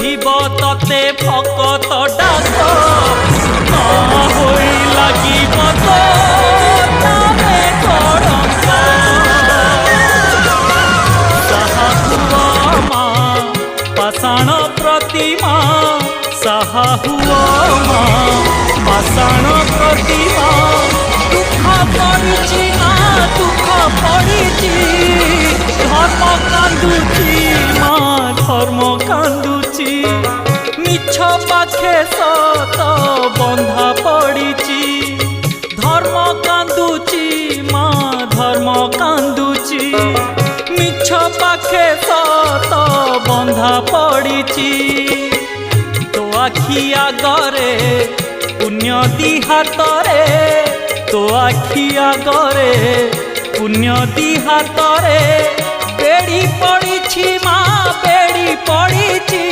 শুভিব ততে ভকত ডাক মা হই লাগিব তো নামে কলঙ্ক। সাহা হুয়া মা পাষাণ প্রতিমা, সাহা হুয়া মা পাষাণ প্রতিমা। দুঃখ পড়িছি মা দুঃখ পড়িছি, ধর্ম কান্দুছি মা ধর্ম কান্দুছি। মিছ পাখে সত বন্ধা পড়িছি, ধর্ম কান্দুছি মা ধর্ম কান্দুছি। মিছ পাখে সত বন্ধা পড়িছি। তো আখি আগরে পুণ্য দি হাতরে, তো আখি আগরে পুণ্য দি হাতরে। বেড়ি পড়িছি মা বেড়ি পড়িছি।